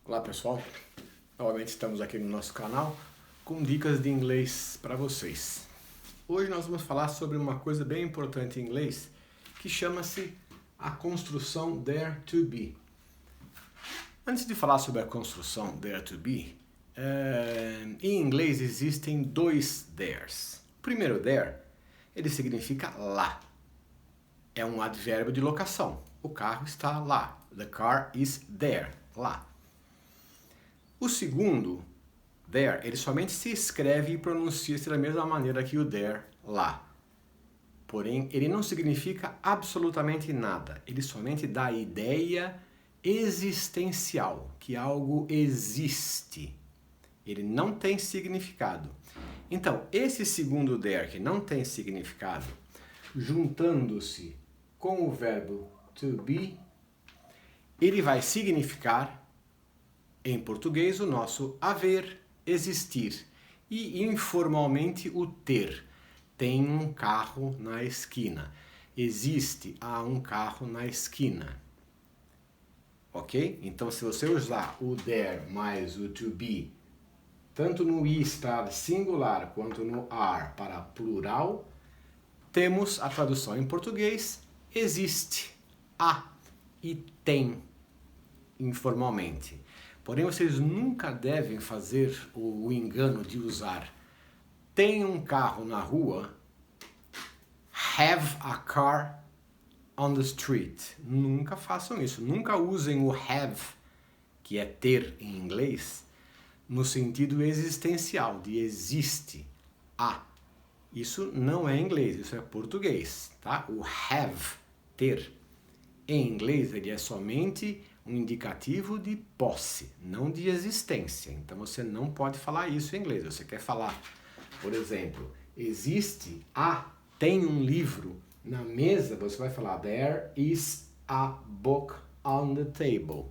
Olá pessoal, novamente estamos aqui no nosso canal com dicas de inglês para vocês. Hoje nós vamos falar sobre uma coisa bem importante em inglês que chama-se a construção there to be. Antes de falar sobre a construção there to be, em inglês existem dois theres. O primeiro there, ele significa lá. É um advérbio de locação. O carro está lá. The car is there. Lá. O segundo, there, ele somente se escreve e pronuncia-se da mesma maneira que o there, lá. Porém, ele não significa absolutamente nada. Ele somente dá a ideia existencial, que algo existe. Ele não tem significado. Então, esse segundo there, que não tem significado, juntando-se com o verbo to be, ele vai significar em português o nosso haver, existir e informalmente o ter. Tem um carro na esquina. Existe, há um carro na esquina. Ok? Então se você usar o there mais o to be, tanto no estar singular quanto no are para plural, temos a tradução em português, existe, há e tem informalmente. Porém, vocês nunca devem fazer o engano de usar tem um carro na rua, have a car on the street. Nunca façam isso. Nunca usem o have, que é ter em inglês, no sentido existencial, de existe, há. Isso não é inglês, isso é português, tá? O have, ter, em inglês ele é somente um indicativo de posse, não de existência. Então você não pode falar isso em inglês. Você quer falar, por exemplo, existe, tem um livro na mesa, você vai falar there is a book on the table.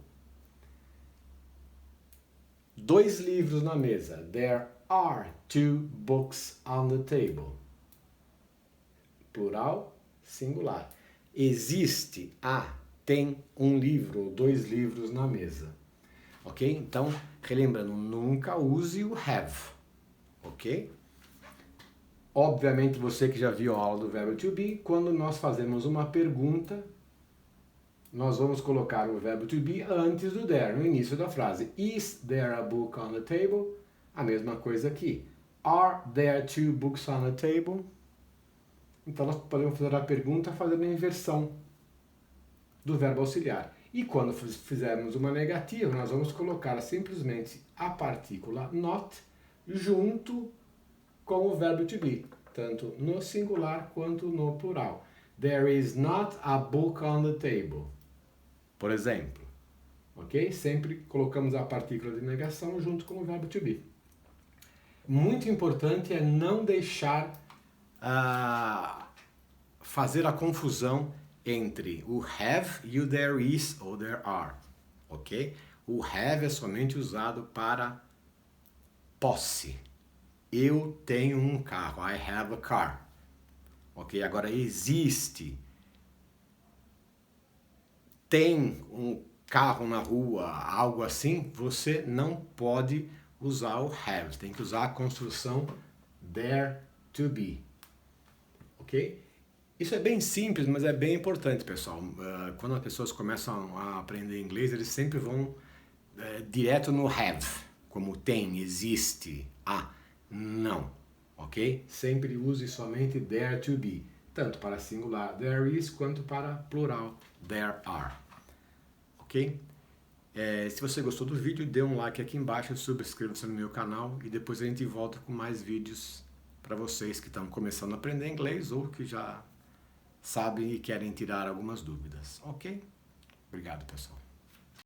2 livros na mesa. There are 2 books on the table. Plural, singular. Existe, tem um livro ou 2 livros na mesa. Ok? Então, relembrando, nunca use o have. Ok? Obviamente, você que já viu a aula do verbo to be, quando nós fazemos uma pergunta, nós vamos colocar o verbo to be antes do there, no início da frase. Is there a book on the table? A mesma coisa aqui. Are there 2 books on the table? Então, nós podemos fazer a pergunta fazendo a inversão do verbo auxiliar. E quando fizermos uma negativa, nós vamos colocar simplesmente a partícula not junto com o verbo to be, tanto no singular quanto no plural. There is not a book on the table. Por exemplo. Ok? Sempre colocamos a partícula de negação junto com o verbo to be. Muito importante é não deixar fazer a confusão entre o have e o there is ou there are, ok? O have é somente usado para posse. Eu tenho um carro, I have a car, ok? Agora existe, tem um carro na rua, algo assim, você não pode usar o have, tem que usar a construção there to be, ok? Isso é bem simples, mas é bem importante, pessoal. Quando as pessoas começam a aprender inglês, eles sempre vão direto no have, como tem, existe, há. Não, ok? Sempre use somente there to be, tanto para singular there is, quanto para plural there are, ok? Se você gostou do vídeo, dê um like aqui embaixo, subscreva-se no meu canal e depois a gente volta com mais vídeos para vocês que estão começando a aprender inglês ou que já sabem e querem tirar algumas dúvidas, ok? Obrigado, pessoal.